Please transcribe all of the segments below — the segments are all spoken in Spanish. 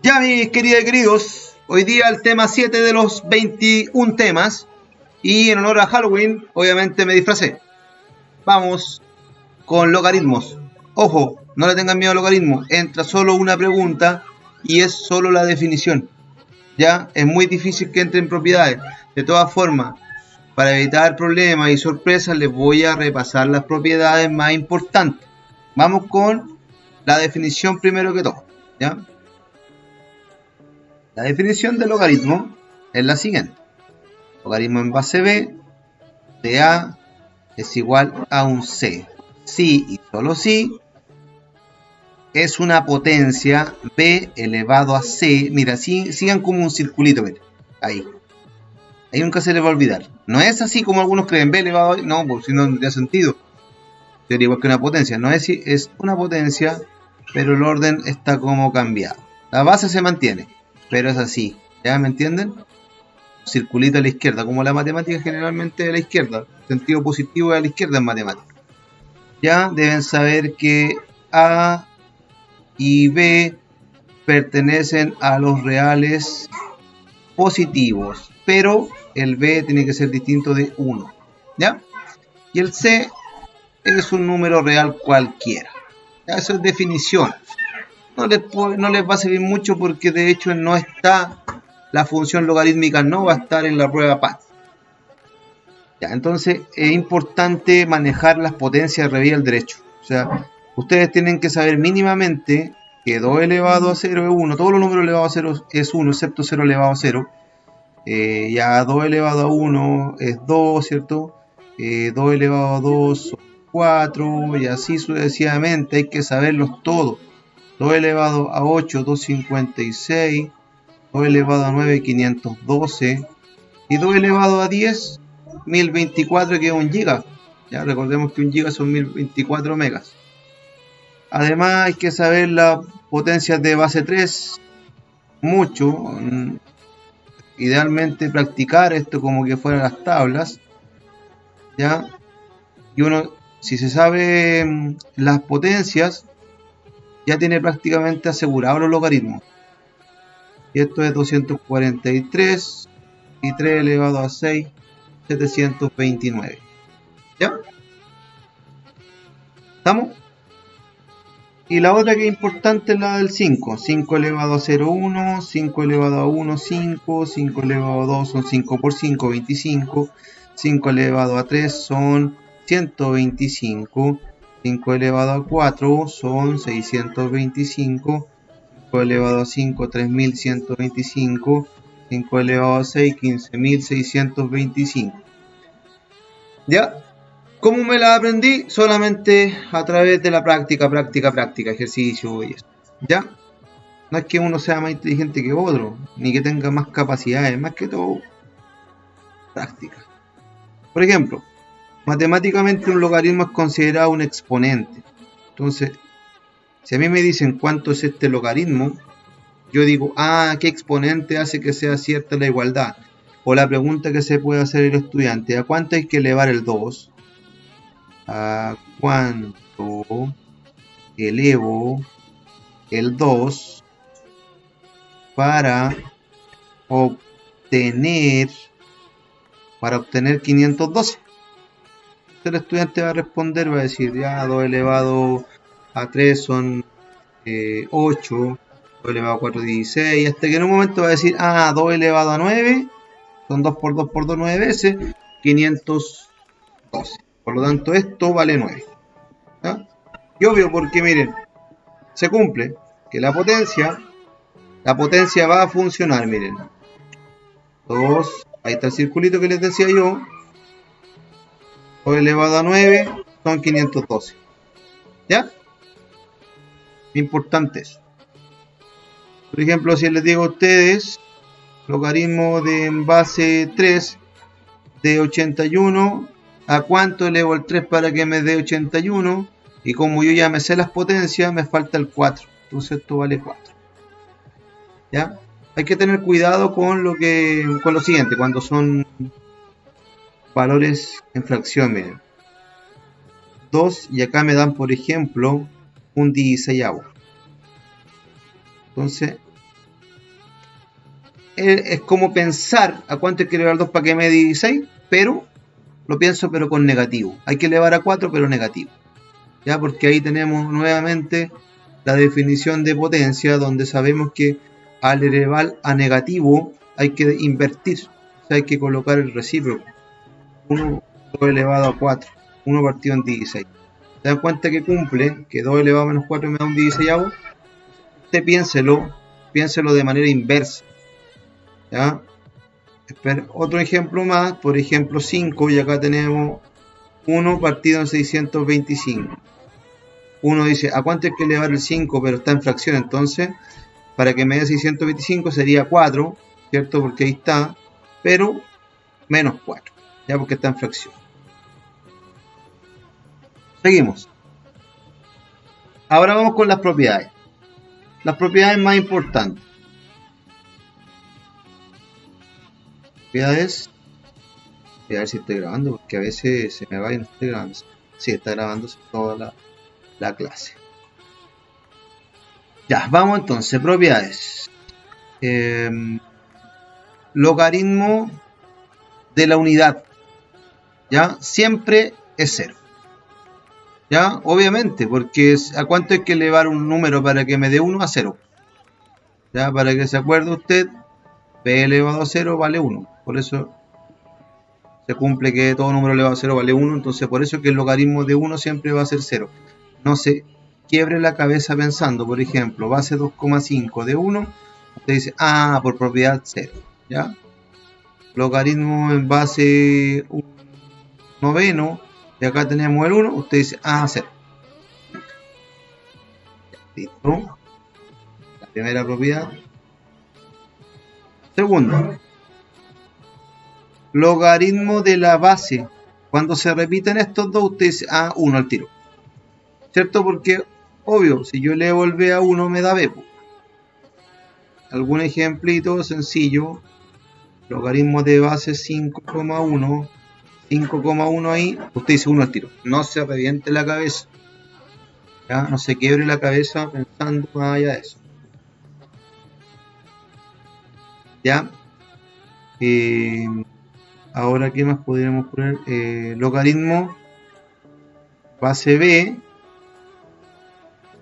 Ya, mis queridos y queridos, hoy día el tema 7 de los 21 temas. Y en honor a Halloween, obviamente me disfracé. Vamos con logaritmos. Ojo, no le tengan miedo a logaritmos. Entra solo una pregunta y es solo la definición. Ya, es muy difícil que entre en propiedades. De todas formas, para evitar problemas y sorpresas, les voy a repasar las propiedades más importantes. Vamos con la definición primero que todo. ¿Ya? La definición de logaritmo es la siguiente. Logaritmo en base b de a es igual a un c. Si y solo si es una potencia b elevado a c. Mira, sigan como un circulito, miren. Ahí nunca se les va a olvidar. No es así como algunos creen, b elevado a... No, pues si no tendría sentido. Sería igual que una potencia. No es una potencia, pero el orden está como cambiado. La base se mantiene, pero es así. ¿Ya me entienden? Circulito a la izquierda, como la matemática generalmente a la izquierda. Sentido positivo a la izquierda en matemática. Ya deben saber que A y B pertenecen a los reales positivos, pero el B tiene que ser distinto de 1. ¿Ya? Y el C es un número real cualquiera. ¿Ya? Eso es definición. No les va a servir mucho porque de hecho no está la función logarítmica, no va a estar en la prueba PAT. Ya, entonces es importante manejar las potencias de revés al derecho. O sea, ustedes tienen que saber mínimamente que 2 elevado a 0 es 1. Todos los números elevados a 0 es 1, excepto 0 elevado a 0. Ya 2 elevado a 1 es 2, ¿cierto? 2 elevado a 2 son 4 y así sucesivamente. Hay que saberlos todos. 2 elevado a 8, 256. 2 elevado a 9, 512. Y 2 elevado a 10, 1024, que es 1 giga. Ya recordemos que 1 giga son 1024 megas. Además hay que saber las potencias de base 3 mucho. Idealmente practicar esto como que fueran las tablas. ¿Ya? Y uno, si se sabe las potencias, ya tiene prácticamente asegurado los logaritmos. Y esto es 243 y 3 elevado a 6, 729. ¿Ya? ¿Estamos? Y la otra que es importante es la del 5. 5 elevado a 0, 1. 5 elevado a 1, 5. 5 elevado a 2 son 5 por 5, 25. 5 elevado a 3 son 125. 5 elevado a 4 son 625. 5 elevado a 5, 3125. 5 elevado a 6, 15625. ¿Ya? ¿Cómo me la aprendí? Solamente a través de la práctica, ejercicio y eso. ¿Ya? No es que uno sea más inteligente que otro, ni que tenga más capacidades, más que todo práctica. Por ejemplo, matemáticamente un logaritmo es considerado un exponente. Entonces, si a mí me dicen cuánto es este logaritmo, yo digo, ¿qué exponente hace que sea cierta la igualdad? O la pregunta que se puede hacer el estudiante, ¿a cuánto hay que elevar el 2? ¿A cuánto elevo el 2 para obtener 512? El estudiante va a responder, va a decir, ya 2 elevado a 3 son 8, 2 elevado a 4 16, hasta que en un momento va a decir, 2 elevado a 9 son 2 por 2 por 2 9 veces, 512. Por lo tanto, esto vale 9. ¿Ya? Y obvio, porque miren, se cumple que la potencia va a funcionar, miren. 2, ahí está el circulito que les decía yo. 2 elevado a 9 son 512. ¿Ya? Importante eso. Por ejemplo, si les digo a ustedes, logaritmo de base 3 de 81, ¿a cuánto elevo el 3 para que me dé 81? Y como yo ya me sé las potencias, me falta el 4. Entonces esto vale 4. ¿Ya? Hay que tener cuidado con lo siguiente, cuando son valores en fracción, miren. 2 y acá me dan, por ejemplo, un 16avo. Entonces, es como pensar a cuánto hay que elevar 2 para que me dé 16, pero lo pienso pero con negativo. Hay que elevar a 4 pero negativo. ¿Ya? Porque ahí tenemos nuevamente la definición de potencia, donde sabemos que al elevar a negativo hay que invertir, o sea, hay que colocar el recíproco. 1 2 elevado a 4, 1 partido en 16. ¿Se dan cuenta que cumple? Que 2 elevado a menos 4 me da un 16. Usted piénselo de manera inversa. ¿Ya? Otro ejemplo más, por ejemplo 5, y acá tenemos 1 partido en 625. Uno dice, ¿a cuánto hay que elevar el 5? Pero está en fracción, entonces, para que me dé 625 sería 4, ¿cierto? Porque ahí está, pero menos 4, ya porque está en fracción. Seguimos. Ahora vamos con las propiedades. Las propiedades más importantes. Propiedades. Voy a ver si estoy grabando, porque a veces se me va y no estoy grabando. Sí, está grabándose toda la clase. Ya, vamos entonces, propiedades. Logaritmo de la unidad, ¿ya? Siempre es 0. ¿Ya? Obviamente, porque ¿a cuánto hay que elevar un número para que me dé 1? A 0. ¿Ya? Para que se acuerde usted, b elevado a 0 vale 1. Por eso se cumple que todo número elevado a 0 vale 1. Entonces, por eso que el logaritmo de 1 siempre va a ser 0. No se quiebre la cabeza pensando, por ejemplo, base 2,5 de 1. Usted dice, por propiedad 0. ¿Ya? Logaritmo en base 1 noveno. Y acá tenemos el 1. Usted dice, 0. Listo. La primera propiedad. Segunda, logaritmo de la base. Cuando se repiten estos dos, usted dice 1 al tiro. ¿Cierto? Porque, obvio, si yo elevo el b a 1 me da b. Algún ejemplito sencillo. Logaritmo de base 5,1. 5,1 ahí. Usted dice 1 al tiro. No se reviente la cabeza. ¿Ya? No se quiebre la cabeza pensando más allá de eso. ¿Ya? Ahora, ¿qué más podríamos poner? Logaritmo base b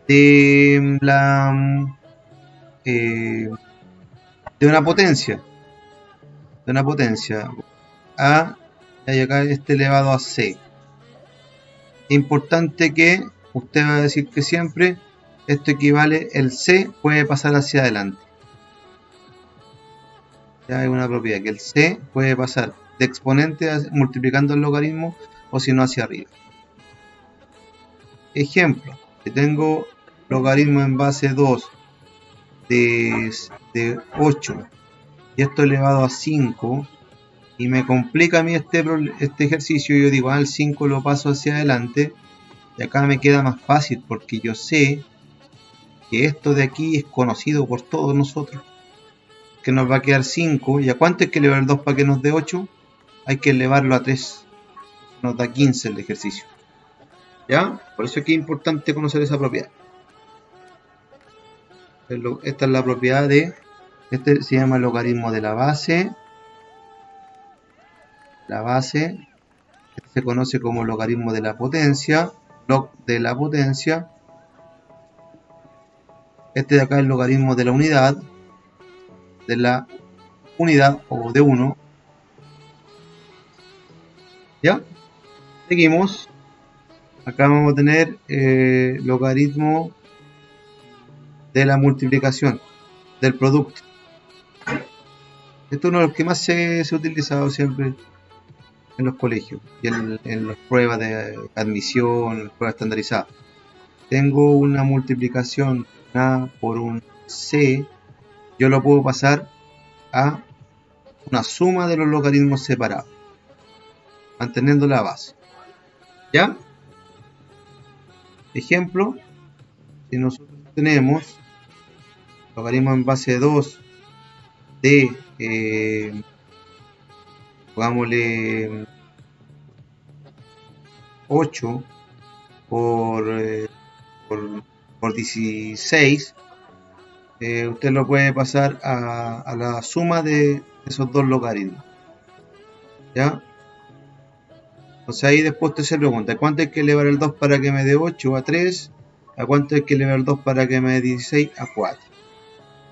de la de una potencia. De una potencia a, y acá este elevado a c. Importante que usted va a decir que siempre esto equivale, el c puede pasar hacia adelante. Ya hay una propiedad que el c puede pasar de exponente multiplicando el logaritmo o si no hacia arriba. Ejemplo, que tengo logaritmo en base 2 de 8 y esto elevado a 5 y me complica a mí este ejercicio. Yo digo, el 5 lo paso hacia adelante y acá me queda más fácil porque yo sé que esto de aquí es conocido por todos nosotros, que nos va a quedar 5. ¿Y a cuánto hay que elevar el 2 para que nos dé 8? Hay que elevarlo a 3, nos da 15 el ejercicio. ¿Ya? Por eso es que es importante conocer esa propiedad. Esta es la propiedad de, este se llama logaritmo de la base. La base, este se conoce como logaritmo de la potencia, log de la potencia. Este de acá es el logaritmo de la unidad o de 1. ¿Ya? Seguimos. Acá vamos a tener logaritmo de la multiplicación, del producto. Esto es uno de los que más se ha utilizado siempre en los colegios y en las pruebas de admisión, pruebas estandarizadas. Tengo una multiplicación A por un C, yo lo puedo pasar a una suma de los logaritmos separados, manteniendo la base. ¿Ya? Ejemplo, si nosotros tenemos logaritmo en base 2 de, pongámosle 8 por 16, usted lo puede pasar a la suma de esos dos logaritmos. ¿Ya? Entonces ahí después usted se pregunta, ¿cuánto hay que elevar el 2 para que me dé 8 a 3? ¿A cuánto hay que elevar el 2 para que me dé 16 a 4?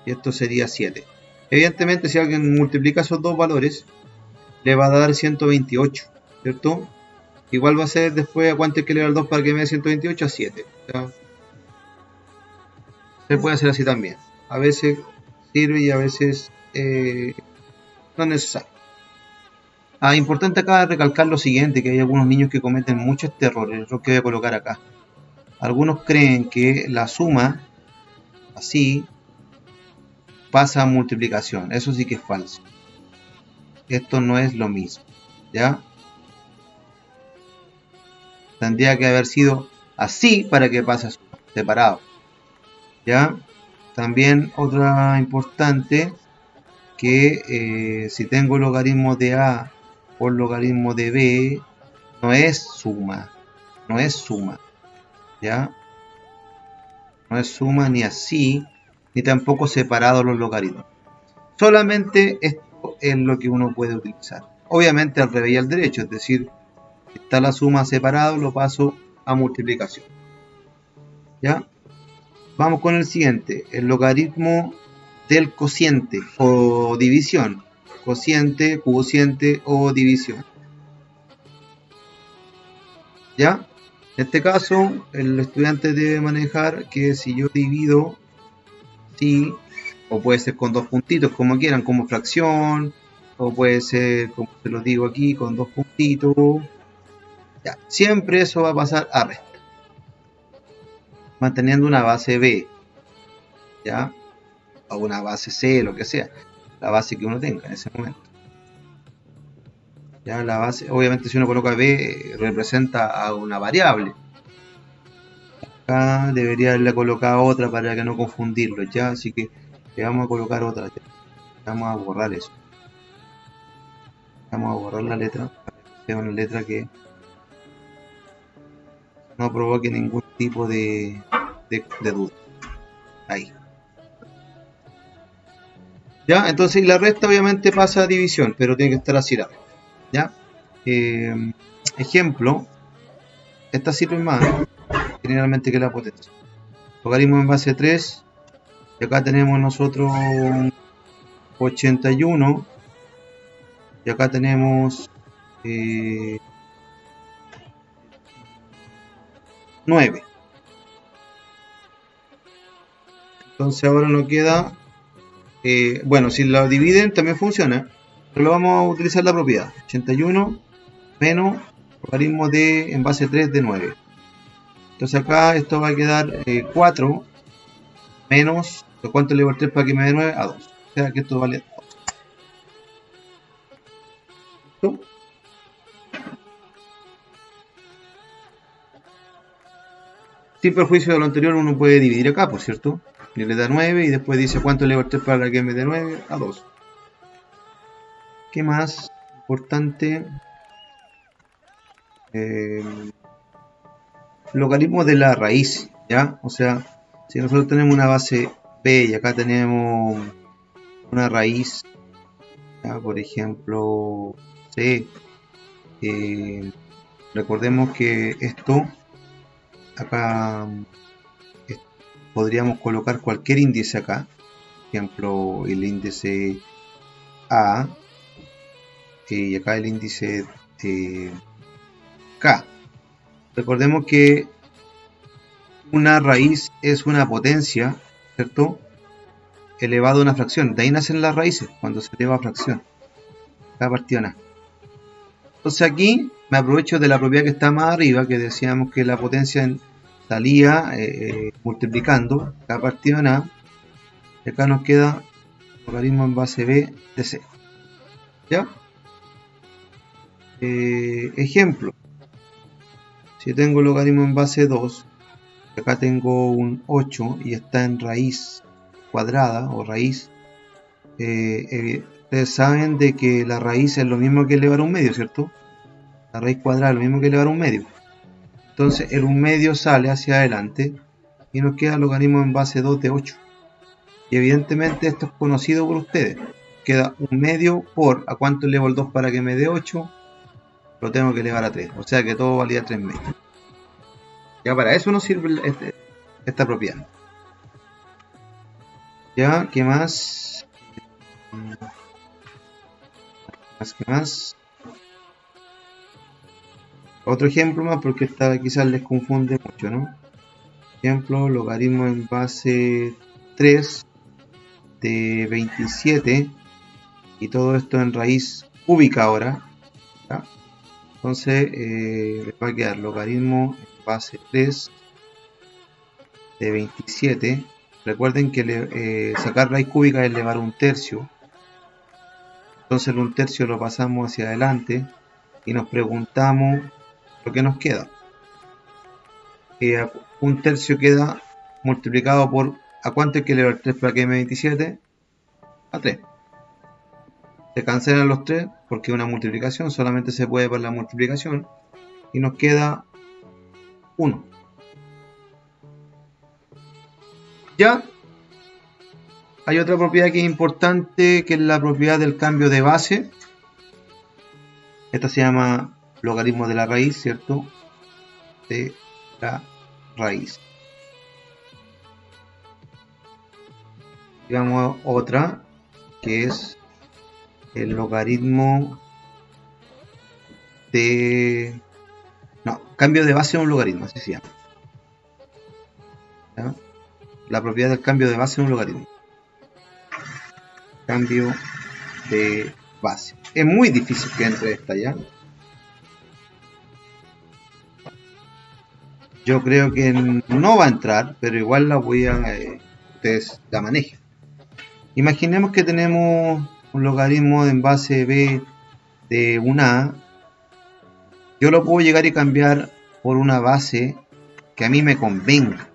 Y esto sería 7. Evidentemente, si alguien multiplica esos dos valores, le va a dar 128, ¿cierto? Igual va a ser después a cuánto hay que elevar el 2 para que me dé 128 a 7. O sea, se puede hacer así también. A veces sirve y a veces no es necesario. Importante acá recalcar lo siguiente, que hay algunos niños que cometen mucho este error, el error que voy a colocar acá. Algunos creen que la suma, así, pasa a multiplicación. Eso sí que es falso. Esto no es lo mismo, ¿ya? Tendría que haber sido así para que pase separado, ¿ya? También otra importante, que si tengo logaritmo de A por logaritmo de B, no es suma, ¿ya? No es suma ni así, ni tampoco separado los logaritmos. Solamente esto es lo que uno puede utilizar. Obviamente al revés y al derecho, es decir, si está la suma separado, lo paso a multiplicación. ¿Ya? Vamos con el siguiente, el logaritmo del cociente o división. Cociente, cociente o división. ¿Ya? En este caso, el estudiante debe manejar que si yo divido, sí, o puede ser con dos puntitos, como quieran, como fracción, o puede ser, como se los digo aquí, con dos puntitos. Ya, siempre eso va a pasar a resta, manteniendo una base B, ¿ya? O una base C, lo que sea, la base que uno tenga en ese momento. Ya la base, obviamente si uno coloca B, representa a una variable. Acá debería haberle colocado otra para que no confundirlo, ya, así que le vamos a colocar otra, ya. Vamos a borrar eso. Vamos a borrar la letra, para que sea una letra que no provoque ningún tipo de duda. Ahí. Ya, entonces la resta obviamente pasa a división, pero tiene que estar así la resta. ¿Ya? Ejemplo, esta sirve más generalmente que la potencia. Logaritmo en base 3, y acá tenemos nosotros 81, y acá tenemos 9. Entonces ahora nos queda, bueno, si lo dividen también funciona, pero lo vamos a utilizar la propiedad. 81 menos logaritmo de en base 3 de 9. Entonces acá esto va a quedar 4 menos, ¿cuánto le voy a 3 para que me dé 9? A 2. O sea que esto vale 2. ¿Listo? Sin perjuicio de lo anterior, uno puede dividir acá, por cierto. Y le da 9 y después dice cuánto le voy a 3 para que me dé 9? A 2. ¿Qué más importante? Logaritmo de la raíz, ¿ya? O sea, si nosotros tenemos una base B y acá tenemos una raíz, ¿ya? Por ejemplo, C, recordemos que esto, acá podríamos colocar cualquier índice acá, por ejemplo, el índice A, y acá el índice K. Recordemos que una raíz es una potencia, ¿cierto? Elevado a una fracción. De ahí nacen las raíces, cuando se eleva a fracción. Cada partido A. Entonces aquí me aprovecho de la propiedad que está más arriba, que decíamos que la potencia salía multiplicando cada partido en A. Y acá nos queda logaritmo en base B de C. ¿Ya? Ejemplo. Si tengo logaritmo en base 2, acá tengo un 8 y está en raíz cuadrada o raíz, ustedes saben de que la raíz es lo mismo que elevar a un medio, ¿cierto? La raíz cuadrada es lo mismo que elevar a un medio. Entonces el 1 medio sale hacia adelante y nos queda logaritmo en base 2 de 8. Y evidentemente esto es conocido por ustedes. Queda un medio por a cuánto elevo el 2 para que me dé 8. Lo tengo que elevar a 3. O sea que todo valía 3 medios. Ya para eso nos sirve esta propiedad. Ya, ¿qué más? ¿Qué más? Otro ejemplo más, porque esta quizás les confunde mucho, ¿no? Ejemplo, logaritmo en base 3 de 27 y todo esto en raíz cúbica ahora, ¿ya? Entonces les va a quedar logaritmo en base 3 de 27. Recuerden que sacar raíz cúbica es elevar un tercio. Entonces el un tercio lo pasamos hacia adelante y nos preguntamos lo que nos queda. Un tercio queda multiplicado por ¿a cuánto hay que elevar 3 para que me dé 27? A 3. Se cancelan los 3 porque es una multiplicación, solamente se puede por la multiplicación y nos queda 1. Ya hay otra propiedad que es importante, que es la propiedad del cambio de base. Esta se llama logaritmo de la raíz, ¿cierto? De la raíz. Digamos otra, que es el logaritmo de... No, cambio de base de un logaritmo, así se llama. ¿Ya? La propiedad del cambio de base de un logaritmo. Cambio de base. Es muy difícil que entre esta, ¿ya? Yo creo que no va a entrar, pero igual la voy a... ustedes la manejen. Imaginemos que tenemos un logaritmo en base b de una a. Yo lo puedo llegar y cambiar por una base que a mí me convenga.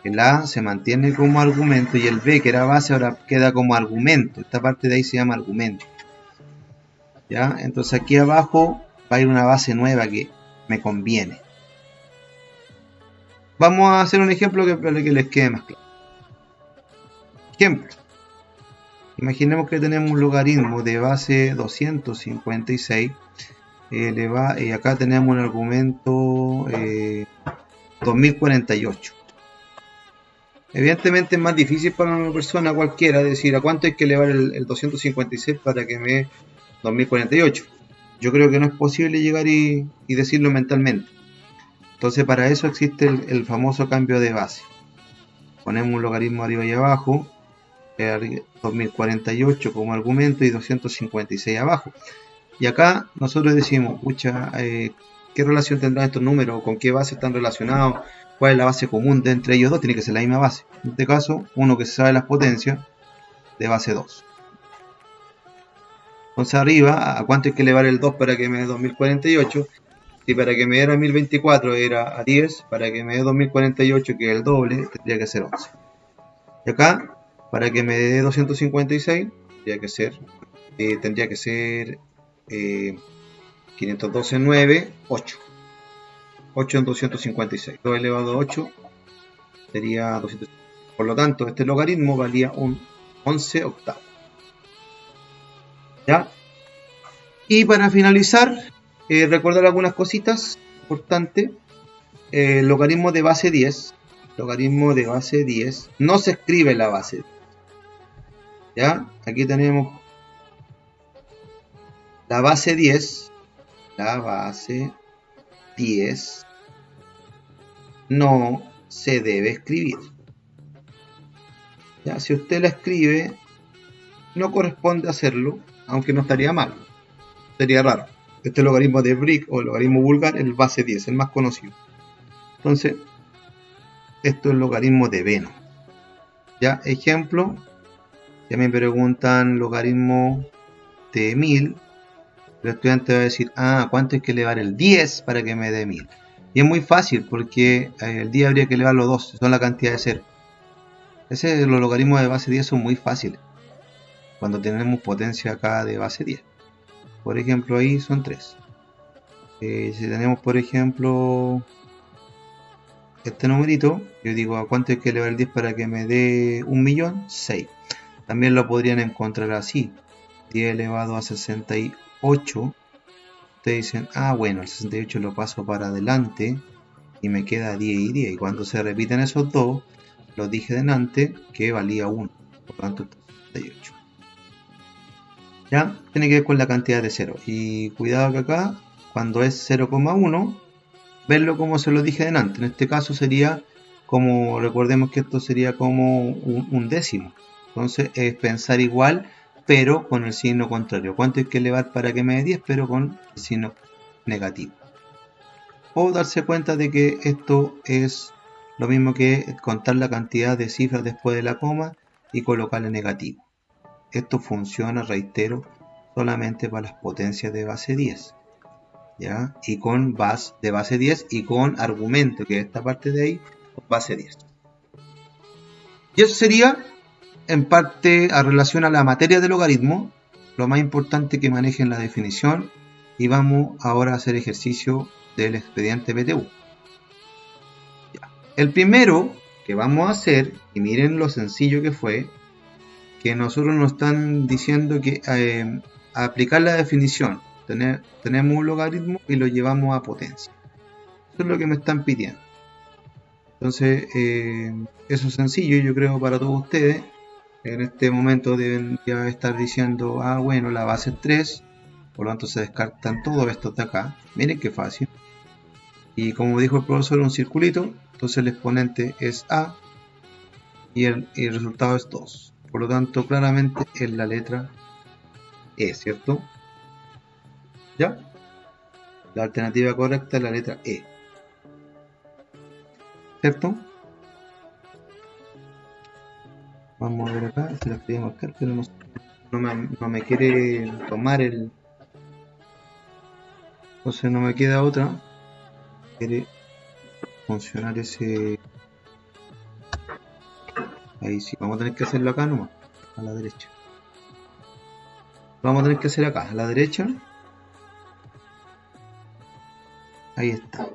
El a se mantiene como argumento y el b, que era base, ahora queda como argumento. Esta parte de ahí se llama argumento. ¿Ya? Entonces aquí abajo va a ir una base nueva que me conviene. Vamos a hacer un ejemplo para que les quede más claro. Ejemplo. Imaginemos que tenemos un logaritmo de base 256. Acá tenemos un argumento 2048. Evidentemente es más difícil para una persona cualquiera decir a cuánto hay que elevar el 256 para que me dé 2048. Yo creo que no es posible llegar y decirlo mentalmente. Entonces para eso existe el famoso cambio de base. Ponemos un logaritmo arriba y abajo, 2048 como argumento y 256 abajo. Y acá nosotros decimos, pucha, ¿qué relación tendrán estos números? ¿Con qué base están relacionados? ¿Cuál es la base común de entre ellos dos? Tiene que ser la misma base. En este caso, uno que se sabe las potencias de base 2. Entonces arriba, ¿a cuánto hay que elevar el 2 para que me dé 2048? Si para que me diera 1024 era a 10, para que me dé 2048, que es el doble, tendría que ser 11. Y acá, para que me dé 256, tendría que ser 512 en 9, 8. 8 en 256. 2 elevado a 8 sería 256. Por lo tanto, este logaritmo valía un 11 octavos. ¿Ya? Y para finalizar, recordar algunas cositas importantes. El logaritmo de base 10. Logaritmo de base 10. No se escribe la base. ¿Ya? Aquí tenemos la base 10. La base 10 no se debe escribir. ¿Ya? Si usted la escribe, no corresponde hacerlo, aunque no estaría mal. Sería raro. Este logaritmo de Brick o el logaritmo vulgar es el base 10, el más conocido. Entonces, esto es el logaritmo de Venn. ¿Ya? Ejemplo, ya me preguntan logaritmo de 1000. El estudiante va a decir, ¿cuánto hay que elevar el 10 para que me dé 1000? Y es muy fácil porque el 10 habría que elevarlo 2, son la cantidad de cero. Los logaritmos de base 10 son muy fáciles cuando tenemos potencia acá de base 10. Por ejemplo, ahí son 3. Si tenemos, por ejemplo, este numerito, yo digo a cuánto hay que elevar el 10 para que me dé 1.000.000, 6. También lo podrían encontrar así, 10 elevado a 68. Ustedes dicen, ah bueno, el 68 lo paso para adelante y me queda 10 y 10. Y cuando se repiten esos dos, los dije delante que valía 1. Por lo tanto, 68. Ya, tiene que ver con la cantidad de 0. Y cuidado que acá, cuando es 0,1, verlo como se lo dije delante. En este caso sería como, recordemos que esto sería como un décimo. Entonces es pensar igual, pero con el signo contrario. ¿Cuánto hay que elevar para que me dé 10? Pero con el signo negativo. O darse cuenta de que esto es lo mismo que contar la cantidad de cifras después de la coma y colocarle negativo. Esto funciona, reitero, solamente para las potencias de base 10. ¿Ya? Y con base de base 10 y con argumento, que es esta parte de ahí, base 10. Y eso sería en parte a relación a la materia del logaritmo, lo más importante que manejen la definición. Y vamos ahora a hacer ejercicio del expediente PTU. Ya. El primero que vamos a hacer, y miren lo sencillo que fue, que nosotros nos están diciendo que aplicar la definición, tenemos un logaritmo y lo llevamos a potencia. Eso es lo que me están pidiendo. Entonces, eso es sencillo, yo creo, para todos ustedes. En este momento deben ya estar diciendo, ah, bueno, la base es 3, por lo tanto se descartan todos estos de acá. Miren qué fácil. Y como dijo el profesor, un circulito, entonces el exponente es A y el resultado es 2. Por lo tanto, claramente es la letra E, ¿cierto? ¿Ya? La alternativa correcta es la letra E. ¿Cierto? Vamos a ver acá, se la quería marcar, pero no me quiere tomar el... Entonces no me queda otra. Quiere funcionar ese... Ahí sí, vamos a tener que hacerlo acá nomás, a la derecha. Lo vamos a tener que hacer acá, a la derecha. Ahí está.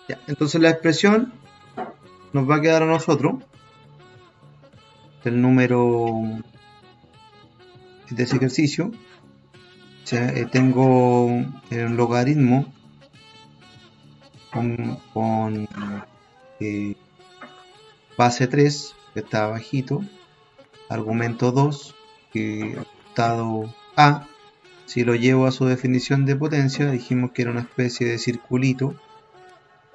Ya, entonces la expresión nos va a quedar a nosotros el número de ese ejercicio. O sea, tengo el logaritmo con base 3, que está abajito, argumento 2, que resultado A. Si lo llevo a su definición de potencia, dijimos que era una especie de circulito,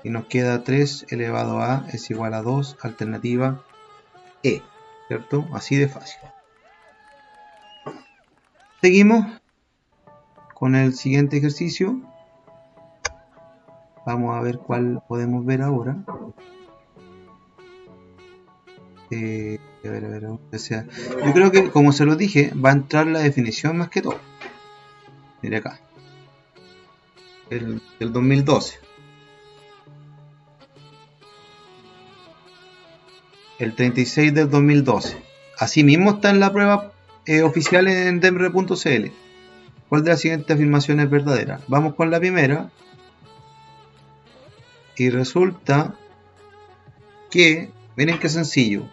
y nos queda 3 elevado a es igual a 2, alternativa E, ¿cierto? Así de fácil. Seguimos con el siguiente ejercicio. Vamos a ver cuál podemos ver ahora. A ver, o sea, yo creo que, como se lo dije, va a entrar la definición más que todo. Mire acá. El 2012. El 36 del 2012. Así mismo está en la prueba oficial en demre.cl. ¿Cuál de las siguientes afirmaciones es verdadera? Vamos con la primera. Y resulta que, miren qué sencillo.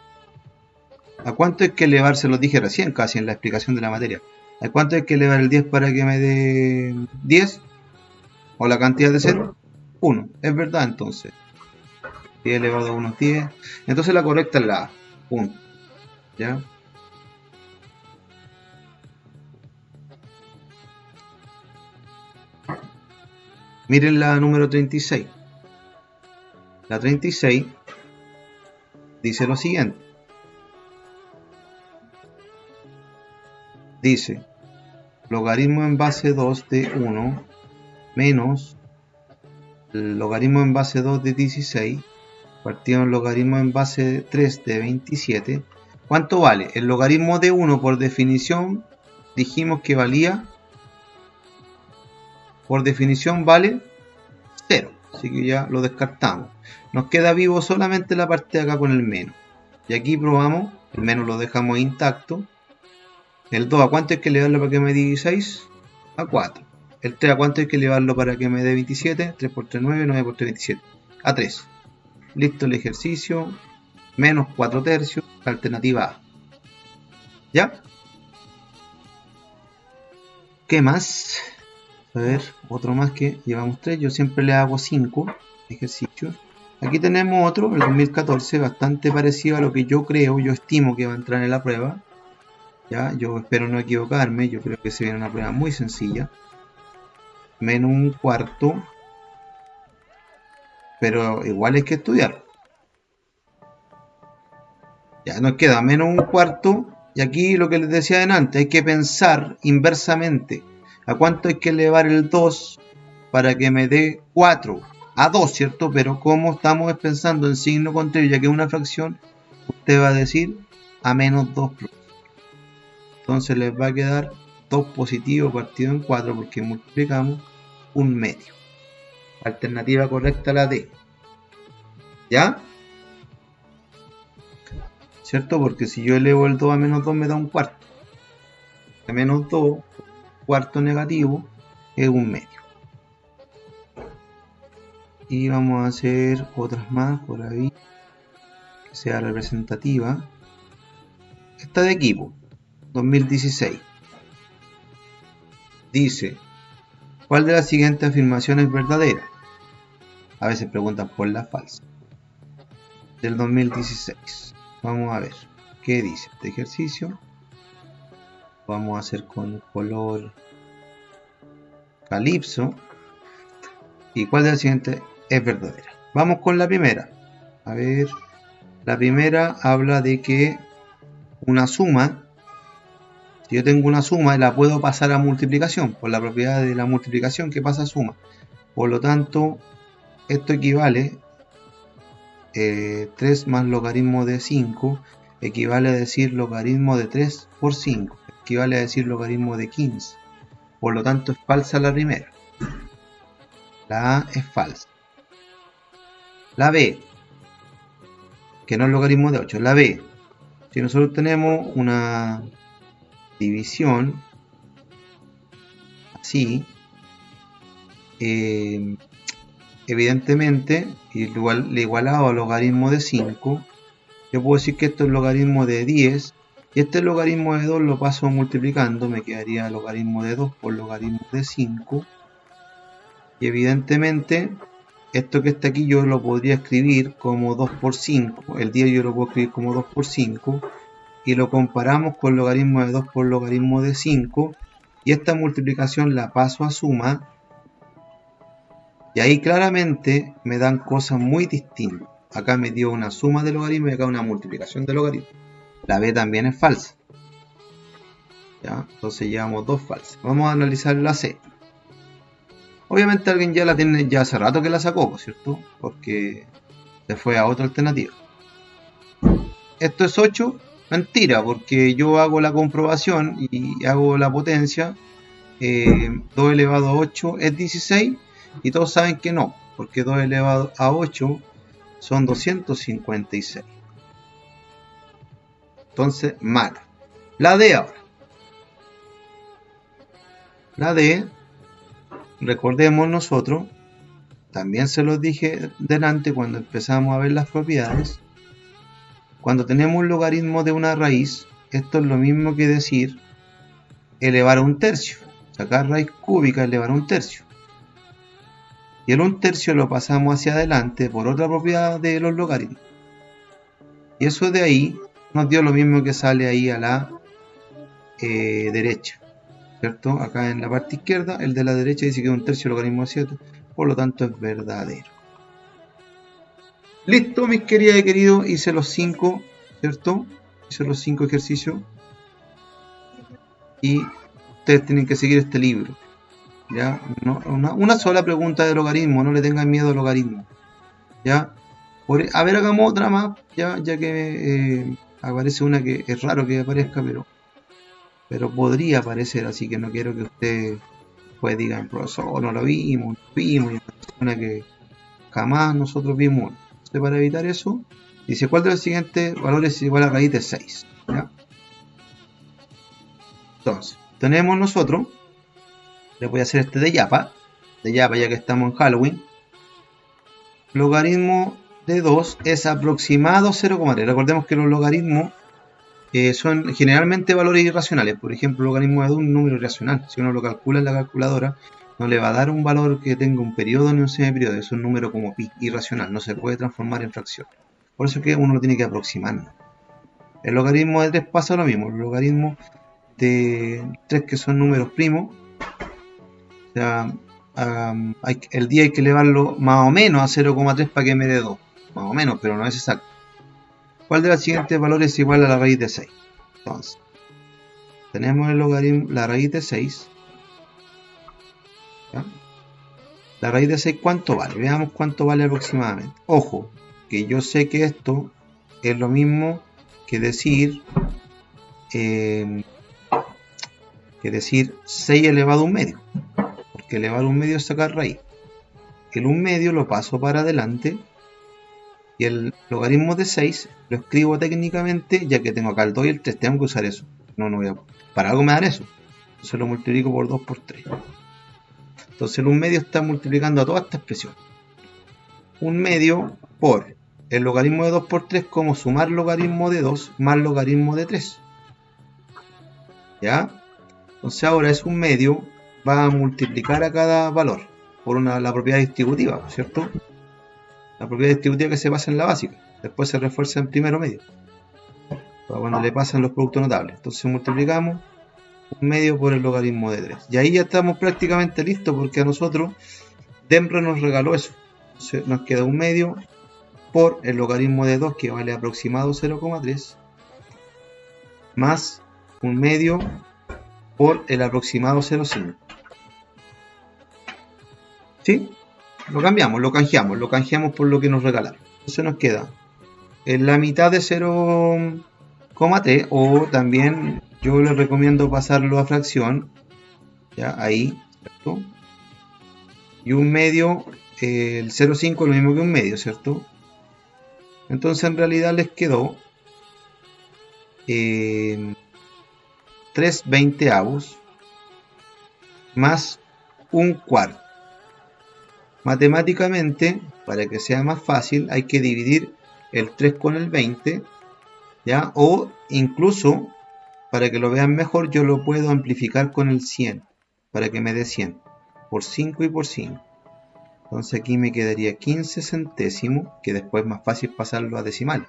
¿A cuánto hay que elevar? Se lo dije recién, casi en la explicación de la materia. ¿A cuánto hay que elevar el 10 para que me dé 10? ¿O la cantidad de 0? 1. Es verdad, entonces. 10 elevado a 1 es 10. Entonces la correcta es la A. Punto. ¿Ya? Miren la número 36. La 36 dice lo siguiente. Dice, logaritmo en base 2 de 1 menos el logaritmo en base 2 de 16 partido en logaritmo en base 3 de 27. ¿Cuánto vale? El logaritmo de 1 por definición dijimos que valía, por definición vale 0. Así que ya lo descartamos. Nos queda vivo solamente la parte de acá con el menos. Y aquí probamos, el menos lo dejamos intacto. El 2, ¿a cuánto hay que elevarlo para que me dé 16? A 4. El 3 a cuánto hay que elevarlo para que me dé 27. 3 por 3, 9, 9 por 3, 27. A 3. Listo el ejercicio. Menos 4 tercios. Alternativa A. ¿Ya? ¿Qué más? A ver, otro más que llevamos 3. Yo siempre le hago 5 ejercicios. Aquí tenemos otro, el 2014, bastante parecido a lo que yo creo, yo estimo que va a entrar en la prueba. Ya, yo espero no equivocarme, yo creo que se viene una prueba muy sencilla. Menos un cuarto, pero igual hay que estudiar. Ya nos queda menos un cuarto, y aquí lo que les decía antes, hay que pensar inversamente. ¿A cuánto hay que elevar el 2 para que me dé 4? A 2, ¿cierto? Pero como estamos pensando en signo contrario, ya que es una fracción, usted va a decir a menos 2 plus. Entonces les va a quedar 2 positivo partido en 4 porque multiplicamos un medio. Alternativa correcta la D. ¿Ya? ¿Cierto? Porque si yo elevo el 2 a menos 2 me da un cuarto. A menos 2, cuarto negativo, es un medio. Y vamos a hacer otras más por ahí, que sea representativa. Esta de equipo, 2016. Dice, ¿cuál de las siguientes afirmaciones es verdadera? A veces preguntan por la falsa. Del 2016. Vamos a ver qué dice este ejercicio. Vamos a hacer con color calipso. ¿Y cuál de las siguientes es verdadera? Vamos con la primera. A ver, la primera habla de que una suma, si yo tengo una suma, la puedo pasar a multiplicación, por la propiedad de la multiplicación que pasa a suma. Por lo tanto, esto equivale, 3 más logaritmo de 5, equivale a decir logaritmo de 3 por 5, equivale a decir logaritmo de 15. Por lo tanto, es falsa la primera. La A es falsa. La B, que no es logaritmo de 8, la B, si nosotros tenemos una división así, evidentemente, igualado al logaritmo de 5, yo puedo decir que esto es logaritmo de 10, y este logaritmo de 2 lo paso multiplicando, me quedaría logaritmo de 2 por logaritmo de 5, y evidentemente, esto que está aquí yo lo podría escribir como 2 por 5, el 10 yo lo puedo escribir como 2 por 5, y lo comparamos con logaritmo de 2 por logaritmo de 5, y esta multiplicación la paso a suma, y ahí claramente me dan cosas muy distintas. Acá me dio una suma de logaritmos y acá una multiplicación de logaritmos. La B también es falsa. ¿Ya? Entonces llevamos dos falsas. Vamos a analizar la C. Obviamente alguien ya la tiene, ya hace rato que la sacó, ¿cierto? Porque se fue a otra alternativa. Esto es 8. Mentira, porque yo hago la comprobación y hago la potencia. 2 elevado a 8 es 16. Y todos saben que no, porque 2 elevado a 8 son 256. Entonces, mal. La D ahora. La D, recordemos nosotros, también se los dije delante cuando empezamos a ver las propiedades. Cuando tenemos un logaritmo de una raíz, esto es lo mismo que decir elevar a un tercio. Sacar raíz cúbica, elevar a un tercio. Y el 1/3 lo pasamos hacia adelante por otra propiedad de los logaritmos. Y eso de ahí nos dio lo mismo que sale ahí a la derecha, ¿cierto? Acá en la parte izquierda, el de la derecha dice que es 1/3 logaritmo de 7, por lo tanto es verdadero. Listo, mis queridas y queridos, hice los 5, ¿cierto? Hice los 5 ejercicios. Y ustedes tienen que seguir este libro. ¿Ya? No, una sola pregunta de logaritmo, no le tengan miedo al logaritmo. ¿Ya? A ver, hagamos otra más, ya que aparece una que es raro que aparezca, pero podría aparecer, así que no quiero que usted pues digan, profesor, no lo vimos, y una que jamás nosotros vimos. Entonces, para evitar eso, dice, ¿cuál de los siguientes valores es igual a raíz de 6? ¿Ya? Entonces, tenemos nosotros le voy a hacer este de Yapa ya que estamos en Halloween. Logaritmo de 2 es aproximado 0,3. Recordemos que los logaritmos son generalmente valores irracionales. Por ejemplo, el logaritmo de 2 es un número irracional. Si uno lo calcula en la calculadora, no le va a dar un valor que tenga un periodo ni un semiperiodo. Es un número como pi, irracional. No se puede transformar en fracción. Por eso es que uno lo tiene que aproximar. El logaritmo de 3 pasa lo mismo. El logaritmo de 3, que son números primos, o sea, el día hay que elevarlo más o menos a 0,3 para que me dé 2. Más o menos, pero no es exacto. ¿Cuál de los siguientes valores es igual a la raíz de 6? Entonces, tenemos el logaritmo, la raíz de 6. ¿Ya? La raíz de 6, ¿cuánto vale? Veamos cuánto vale aproximadamente. Ojo, que yo sé que esto es lo mismo que decir 6 elevado a un medio. Porque elevar un medio es sacar raíz. El 1 medio lo paso para adelante. Y el logaritmo de 6 lo escribo técnicamente, ya que tengo acá el 2 y el 3. Tengo que usar eso. No voy a... Para algo me dan eso. Entonces lo multiplico por 2 por 3. Entonces el 1 medio está multiplicando a toda esta expresión. 1 medio por el logaritmo de 2 por 3, como sumar logaritmo de 2 más logaritmo de 3. ¿Ya? Entonces ahora es 1 medio, va a multiplicar a cada valor por la propiedad distributiva, ¿cierto? La propiedad distributiva que se basa en la básica. Después se refuerza en primero medio, cuando le pasan los productos notables. Entonces multiplicamos 1 medio por el logaritmo de 3. Y ahí ya estamos prácticamente listos, porque a nosotros Denbro nos regaló eso. Entonces nos queda 1 medio por el logaritmo de 2, que vale aproximado 0,3, más 1 medio por el aproximado 0,5. ¿Sí? Lo cambiamos, lo canjeamos por lo que nos regalaron. Entonces nos queda en la mitad de 0,3, o también yo les recomiendo pasarlo a fracción. Ya, ahí, ¿cierto? Y 1 medio, el 0,5 es lo mismo que 1 medio, ¿cierto? Entonces en realidad les quedó 3 veinteavos más 1/4. Matemáticamente, para que sea más fácil, hay que dividir el 3 con el 20, ¿ya? O incluso, para que lo vean mejor, yo lo puedo amplificar con el 100, para que me dé 100, por 5 y por 5. Entonces aquí me quedaría 15 centésimos, que después es más fácil pasarlo a decimal.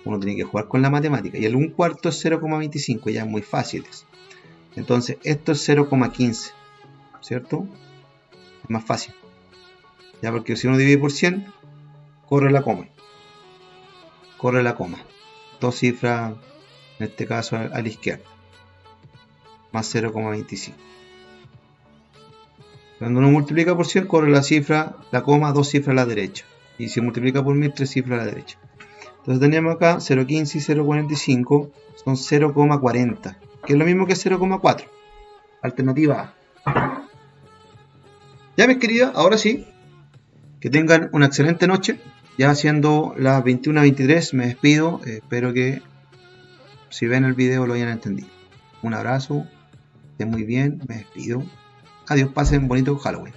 Uno tiene que jugar con la matemática. Y el 1/4 es 0,25, ya es muy fácil. Entonces esto es 0,15, ¿cierto? Es más fácil. Ya, porque si uno divide por 100, corre la coma. Dos cifras, en este caso a la izquierda. Más 0,25. Cuando uno multiplica por 100, corre la cifra, la coma, dos cifras a la derecha. Y si multiplica por 1000, tres cifras a la derecha. Entonces tenemos acá 0,15 y 0,45 son 0,40. Que es lo mismo que 0,4. Alternativa A. Ya, mis queridas, ahora sí. Que tengan una excelente noche. Ya siendo las 21:23 me despido. Espero que si ven el video lo hayan entendido. Un abrazo. Estén muy bien. Me despido. Adiós. Pasen bonito Halloween.